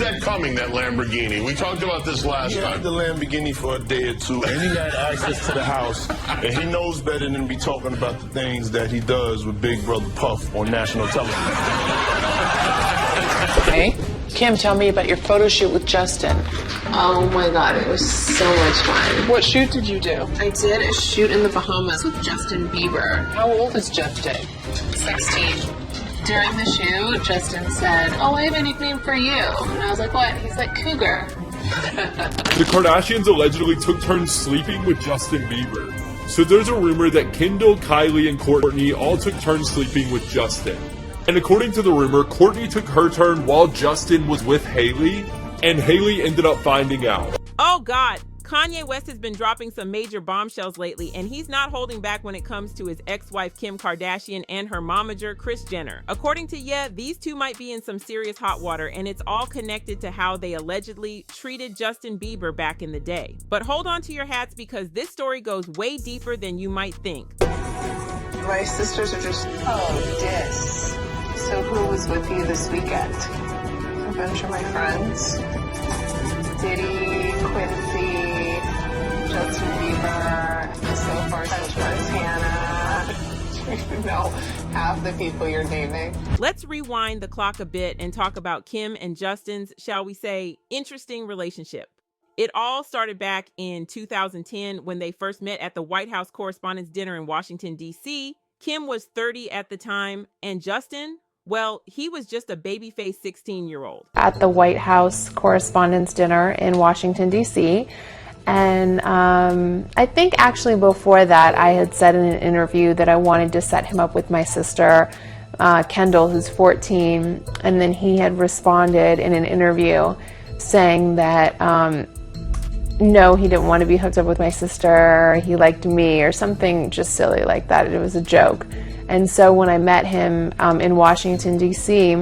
that coming, that Lamborghini? We talked about this last time. He had the Lamborghini for a day or two, and he had access to the house, and he knows better than to be talking about the things that he does with Big Brother Puff on national television. Hey, Kim, tell me about your photo shoot with Justin. Oh my God, it was so much fun. What shoot did you do? I did a shoot in the Bahamas with Justin Bieber. How old is Justin? 16. During the shoot, Justin said, "Oh, I have a nickname for you." And I was like, "What?" He's like, "Cougar." The Kardashians allegedly took turns sleeping with Justin Bieber. So there's a rumor that Kendall, Kylie, and Kourtney all took turns sleeping with Justin. And according to the rumor, Kourtney took her turn while Justin was with Hailey, and Hailey ended up finding out. Oh God, Kanye West has been dropping some major bombshells lately, and he's not holding back when it comes to his ex-wife Kim Kardashian and her momager Kris Jenner. According to Ye, these two might be in some serious hot water, and it's all connected to how they allegedly treated Justin Bieber back in the day. But hold on to your hats, because this story goes way deeper than you might think. My sisters are just, dis. So who was with you this weekend? A bunch of my friends. Diddy, Quincy, Justin Bieber, so far Hannah. You know half the people you're naming. Let's rewind the clock a bit and talk about Kim and Justin's, shall we say, interesting relationship. It all started back in 2010 when they first met at the White House Correspondents' Dinner in Washington, D.C. Kim was 30 at the time, and Justin, well, he was just a baby-faced 16-year-old. At the White House Correspondents' Dinner in Washington, D.C. And I think actually before that, I had said in an interview that I wanted to set him up with my sister, Kendall, who's 14. And then he had responded in an interview saying that, no, he didn't want to be hooked up with my sister. He liked me, or something just silly like that. It was a joke. And so when I met him in Washington, D.C.,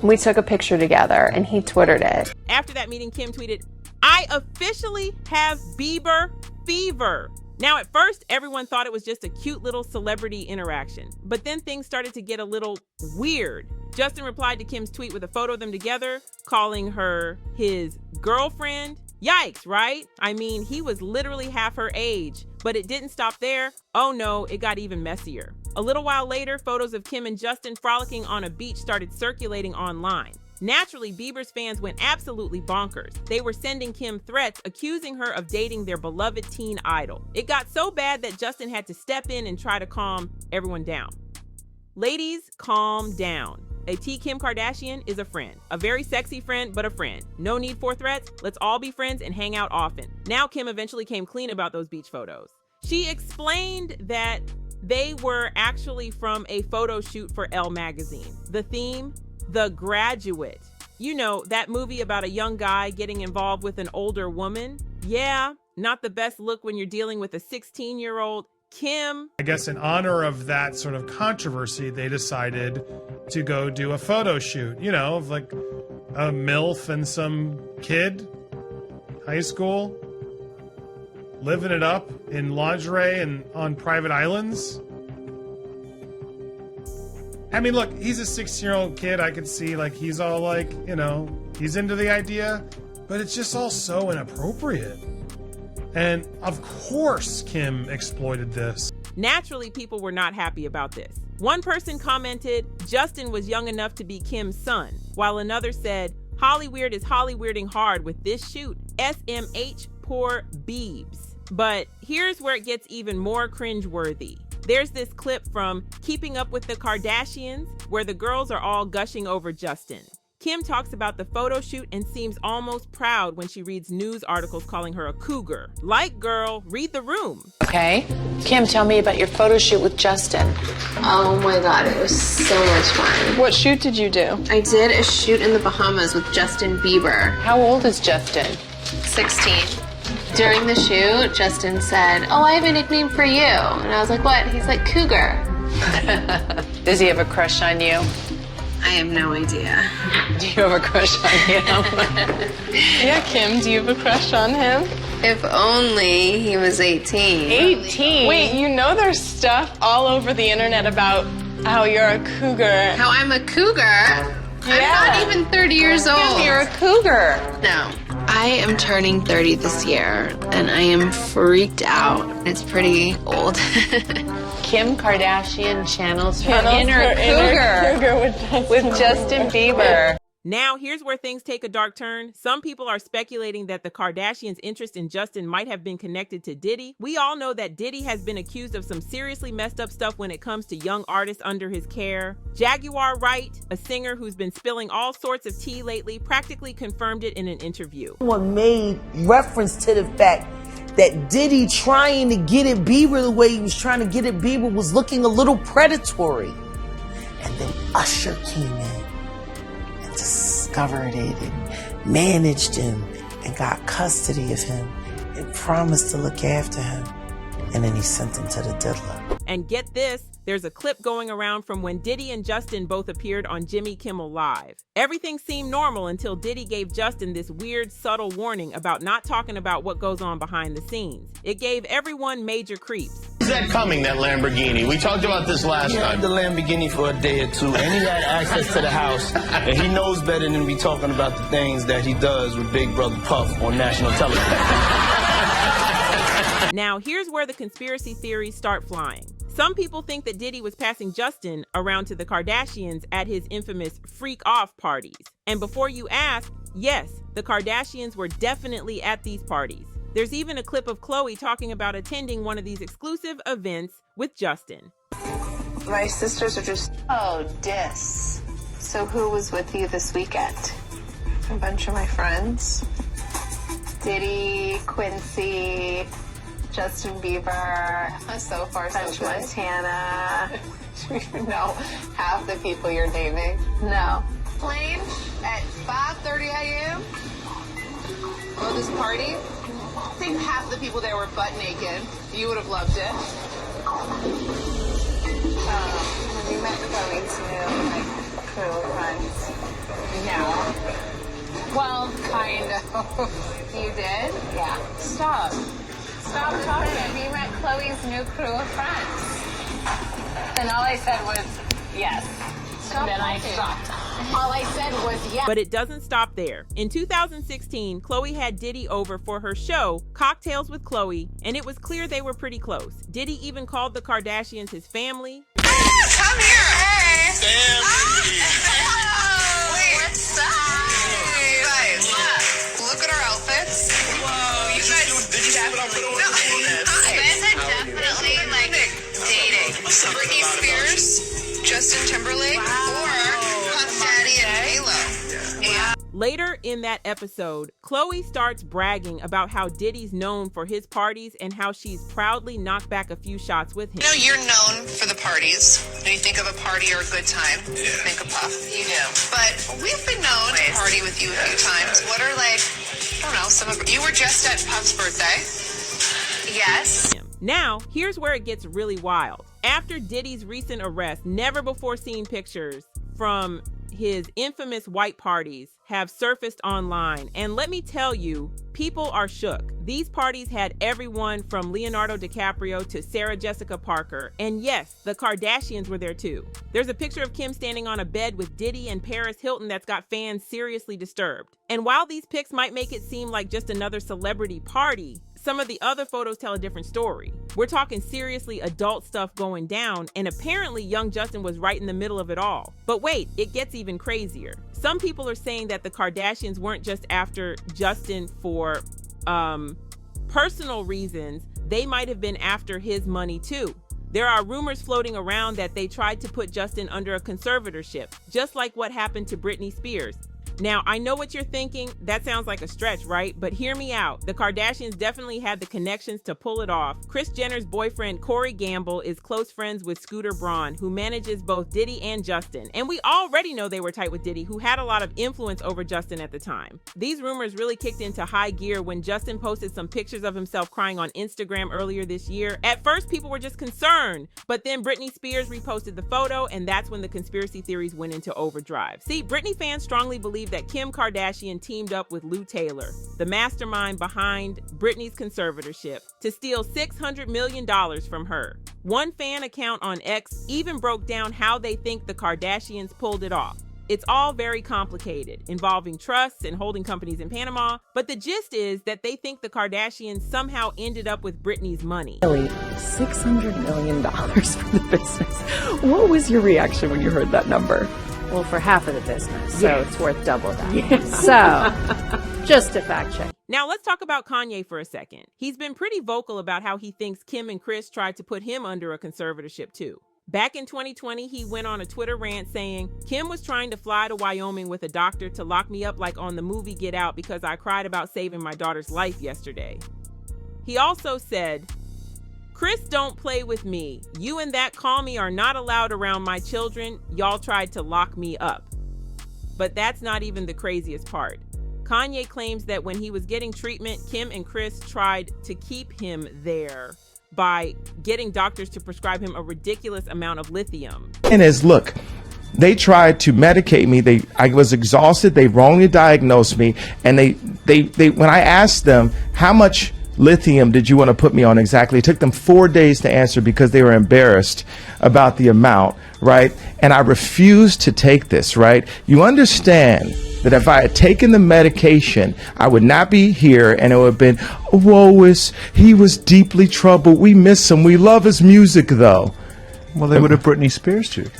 we took a picture together, and he Twittered it. After that meeting, Kim tweeted, "I officially have Bieber fever." Now, at first, everyone thought it was just a cute little celebrity interaction. But then things started to get a little weird. Justin replied to Kim's tweet with a photo of them together, calling her his girlfriend. Yikes, right? I mean, he was literally half her age. But it didn't stop there. Oh no, it got even messier. A little while later, photos of Kim and Justin frolicking on a beach started circulating online. Naturally, Bieber's fans went absolutely bonkers. They were sending Kim threats, accusing her of dating their beloved teen idol. It got so bad that Justin had to step in and try to calm everyone down. Ladies, calm down. A T. Kim Kardashian is a friend. A very sexy friend, but a friend. No need for threats. Let's all be friends and hang out often. Now Kim eventually came clean about those beach photos. She explained that they were actually from a photo shoot for Elle magazine. The theme, The Graduate. You know, that movie about a young guy getting involved with an older woman. Yeah, not the best look when you're dealing with a 16-year-old. Kim. I guess in honor of that sort of controversy, they decided to go do a photo shoot, you know, of like a MILF and some kid, high school, living it up in lingerie and on private islands. I mean, look, he's a 16-year-old kid. I could see like he's all like, you know, he's into the idea, but it's just all so inappropriate. And of course, Kim exploited this. Naturally, people were not happy about this. One person commented, Justin was young enough to be Kim's son, while another said, Hollyweird is Hollyweirding hard with this shoot. SMH, poor Biebs. But here's where it gets even more cringeworthy. There's this clip from Keeping Up with the Kardashians, where the girls are all gushing over Justin. Kim talks about the photo shoot and seems almost proud when she reads news articles calling her a cougar. Like, girl, read the room. Okay. Kim, tell me about your photo shoot with Justin. Oh my God, it was so much fun. What shoot did you do? I did a shoot in the Bahamas with Justin Bieber. How old is Justin? 16. During the shoot, Justin said, "Oh, I have a nickname for you." And I was like, "What?" He's like, "Cougar." Does he have a crush on you? I have no idea. Do you have a crush on him? Yeah, Kim, do you have a crush on him? If only he was 18. 18? Wait, you know there's stuff all over the internet about how you're a cougar. How I'm a cougar? I'm not even 30 years old. You're a cougar. No. I am turning 30 this year, and I am freaked out. It's pretty old. Kim Kardashian channels her inner cougar with Justin Bieber. Now, here's where things take a dark turn. Some people are speculating that the Kardashians' interest in Justin might have been connected to Diddy. We all know that Diddy has been accused of some seriously messed up stuff when it comes to young artists under his care. Jaguar Wright, a singer who's been spilling all sorts of tea lately, practically confirmed it in an interview. Someone made reference to the fact that Diddy trying to get at Bieber the way he was trying to get at Bieber was looking a little predatory. And then Usher came in and discovered it and managed him and got custody of him and promised to look after him. And then he sent him to the diddler. And get this, there's a clip going around from when Diddy and Justin both appeared on Jimmy Kimmel Live. Everything seemed normal until Diddy gave Justin this weird, subtle warning about not talking about what goes on behind the scenes. It gave everyone major creeps. Is that coming, that Lamborghini? We talked about this last He had time. the Lamborghini for a day or two, and he had access to the house, and he knows better than be talking about the things that he does with Big Brother Puff on national television. Now, here's where the conspiracy theories start flying. Some people think that Diddy was passing Justin around to the Kardashians at his infamous freak-off parties. And before you ask, yes, the Kardashians were definitely at these parties. There's even a clip of Khloe talking about attending one of these exclusive events with Justin. My sisters are just, oh, dis. So who was with you this weekend? A bunch of my friends. Diddy, Quincy, Justin Bieber, so far so good. Montana. Do you know half the people you're naming? No. Plane at 5:30 a.m. Go this party. I think half the people there were butt naked. You would have loved it. Have you met Chloe's new crew of friends? No. Well, kind of. You did? Yeah. Stop. Stop talking. Have you met Chloe's new crew of friends? And all I said was yes. Stop then talking. I stopped. All I said was yes. But it doesn't stop there. In 2016, Khloe had Diddy over for her show, Cocktails with Khloe, and it was clear they were pretty close. Diddy even called the Kardashians his family. Come here. Hey. Family. What's up? You guys, look at our outfits. Whoa, you guys Did you see what I put on? You guys are definitely like dating. Britney Spears, Justin Timberlake, or Puff Daddy and HELOO. Yeah. Later in that episode, Khloe starts bragging about how Diddy's known for his parties and how she's proudly knocked back a few shots with him. You know, you're known for the parties. When you think of a party or a good time, think of Puff. You do. But we've been known to party with you a few times. What are I don't know, some of you were just at Puff's birthday. Yes. Now, here's where it gets really wild. After Diddy's recent arrest, never before seen pictures from his infamous white parties have surfaced online. And let me tell you, people are shook. These parties had everyone from Leonardo DiCaprio to Sarah Jessica Parker. And yes, the Kardashians were there too. There's a picture of Kim standing on a bed with Diddy and Paris Hilton that's got fans seriously disturbed. And while these pics might make it seem like just another celebrity party, some of the other photos tell a different story. We're talking seriously adult stuff going down, and apparently young Justin was right in the middle of it all. But wait, it gets even crazier. Some people are saying that the Kardashians weren't just after Justin for personal reasons, they might have been after his money too. There are rumors floating around that they tried to put Justin under a conservatorship, just like what happened to Britney Spears. Now, I know what you're thinking. That sounds like a stretch, right? But hear me out. The Kardashians definitely had the connections to pull it off. Kris Jenner's boyfriend, Corey Gamble, is close friends with Scooter Braun, who manages both Diddy and Justin. And we already know they were tight with Diddy, who had a lot of influence over Justin at the time. These rumors really kicked into high gear when Justin posted some pictures of himself crying on Instagram earlier this year. At first, people were just concerned, but then Britney Spears reposted the photo, and that's when the conspiracy theories went into overdrive. See, Britney fans strongly believe that Kim Kardashian teamed up with Lou Taylor, the mastermind behind Britney's conservatorship, to steal $600 million from her. One fan account on X even broke down how they think the Kardashians pulled it off. It's all very complicated, involving trusts and holding companies in Panama, but the gist is that they think the Kardashians somehow ended up with Britney's money. $600 million for the business. What was your reaction when you heard that number? Well, for half of the business, so it's worth double that. Yeah. So, just a fact check. Now let's talk about Kanye for a second. He's been pretty vocal about how he thinks Kim and Kris tried to put him under a conservatorship too. Back in 2020, he went on a Twitter rant saying, Kim was trying to fly to Wyoming with a doctor to lock me up like on the movie Get Out because I cried about saving my daughter's life yesterday. He also said, Kris don't play with me. You and that call me are not allowed around my children. Y'all tried to lock me up. But that's not even the craziest part. Kanye claims that when he was getting treatment, Kim and Kris tried to keep him there by getting doctors to prescribe him a ridiculous amount of lithium. And look, they tried to medicate me. I was exhausted. They wrongly diagnosed me. And they when I asked them, how much lithium did you want to put me on exactly? It took them 4 days to answer because they were embarrassed about the amount, right? And I refused to take this, right? You understand that if I had taken the medication, I would not be here, and it would have been, he was deeply troubled. We miss him. We love his music, though. Well, they would have Britney Spears you.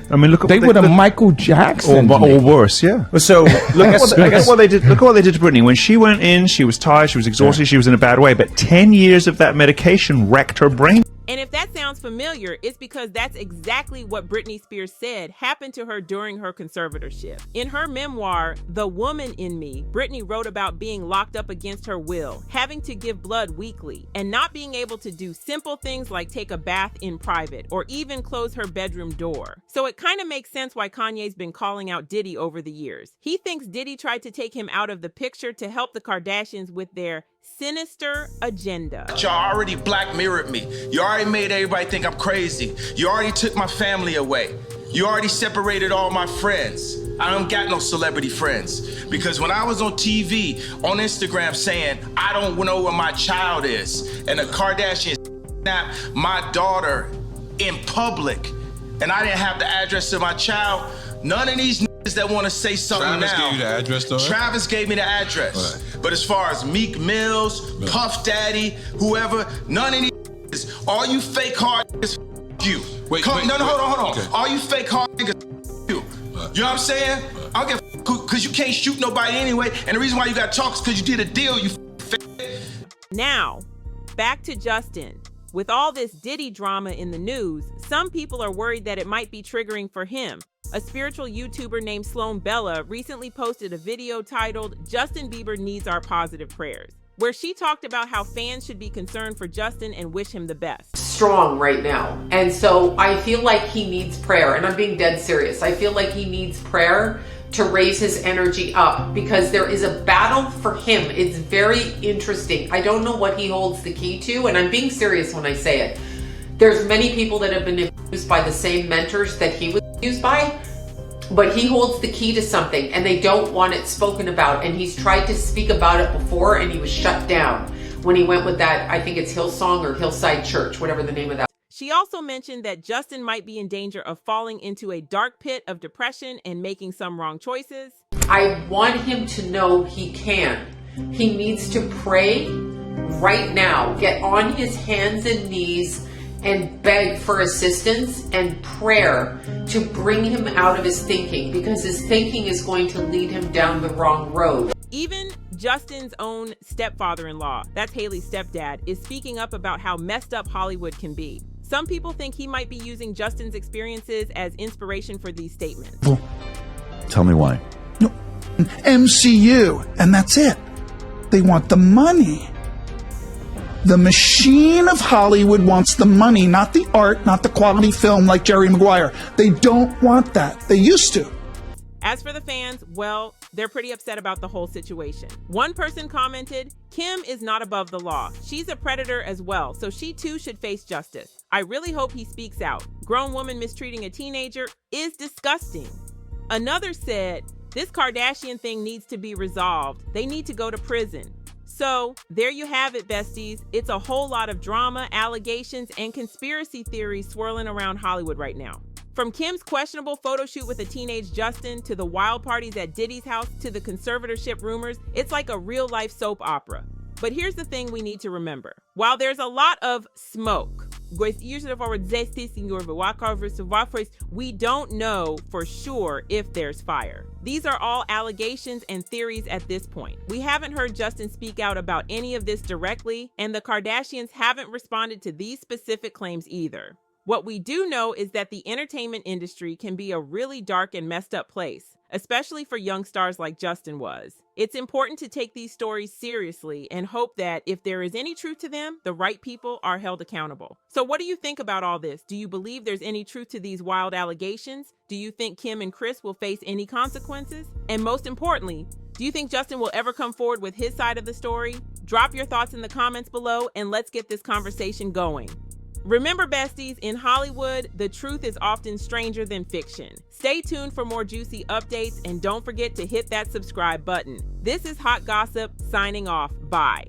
I mean, look at they would have Michael Jackson or worse, yeah. So look at what they did. Look at what they did to Britney. When she went in, she was tired, she was exhausted, she was in a bad way. But 10 years of that medication wrecked her brain. And if that sounds familiar, it's because that's exactly what Britney Spears said happened to her during her conservatorship. In her memoir, The Woman in Me, Britney wrote about being locked up against her will, having to give blood weekly, and not being able to do simple things like take a bath in private or even close her bedroom door. So it kind of makes sense why Kanye's been calling out Diddy over the years. He thinks Diddy tried to take him out of the picture to help the Kardashians with their sinister agenda. Y'all already black mirrored me. You already made everybody think I'm crazy. You already took my family away. You already separated all my friends. I don't got no celebrity friends. Because when I was on TV, on Instagram saying, I don't know where my child is, and the Kardashians snapped my daughter in public, and I didn't have the address to my child, none of these that want to say something Travis now. Gave you the address, though, right? Travis gave me the address. Right. But as far as Meek Mills, Puff Daddy, whoever, none of these, all you fake hard niggas, you. Hold on. Okay. All you fake hard niggas, you. Right. You know what I'm saying? Right. I don't give because you can't shoot nobody anyway, and the reason why you got to talk is because you did a deal, you fake. Now, back to Justin. With all this Diddy drama in the news, some people are worried that it might be triggering for him. A spiritual YouTuber named Sloan Bella recently posted a video titled, Justin Bieber Needs Our Positive Prayers, where she talked about how fans should be concerned for Justin and wish him the best. Strong right now. And so I feel like he needs prayer, and I'm being dead serious. I feel like he needs prayer to raise his energy up because there is a battle for him. It's very interesting. I don't know what he holds the key to, and I'm being serious when I say it. There's many people that have been abused by the same mentors that he was abused by, but he holds the key to something and they don't want it spoken about. And he's tried to speak about it before and he was shut down when he went with that, I think it's Hillsong or Hillside Church, whatever the name of that. She also mentioned that Justin might be in danger of falling into a dark pit of depression and making some wrong choices. I want him to know he can. He needs to pray right now, get on his hands and knees and beg for assistance and prayer to bring him out of his thinking, because his thinking is going to lead him down the wrong road. Even Justin's own stepfather-in-law, that's Hailey's stepdad, is speaking up about how messed up Hollywood can be. Some people think he might be using Justin's experiences as inspiration for these statements. Tell me why. No, MCU, and that's it. They want the money. The machine of Hollywood wants the money, not the art, not the quality film like Jerry Maguire. They don't want that. They used to. As for the fans, well, they're pretty upset about the whole situation. One person commented, Kim is not above the law. She's a predator as well, so she too should face justice. I really hope he speaks out. Grown woman mistreating a teenager is disgusting. Another said, this Kardashian thing needs to be resolved. They need to go to prison. So there you have it, besties. It's a whole lot of drama, allegations, and conspiracy theories swirling around Hollywood right now. From Kim's questionable photo shoot with a teenage Justin, to the wild parties at Diddy's house, to the conservatorship rumors, it's like a real-life soap opera. But here's the thing we need to remember. While there's a lot of smoke, we don't know for sure if there's fire. These are all allegations and theories at this point. We haven't heard Justin speak out about any of this directly, and the Kardashians haven't responded to these specific claims either. What we do know is that the entertainment industry can be a really dark and messed up place, especially for young stars like Justin was. It's important to take these stories seriously and hope that if there is any truth to them, the right people are held accountable. So what do you think about all this? Do you believe there's any truth to these wild allegations? Do you think Kim and Kris will face any consequences? And most importantly, do you think Justin will ever come forward with his side of the story? Drop your thoughts in the comments below and let's get this conversation going. Remember, besties, in Hollywood, the truth is often stranger than fiction. Stay tuned for more juicy updates and don't forget to hit that subscribe button. This is Hot Gossip signing off. Bye.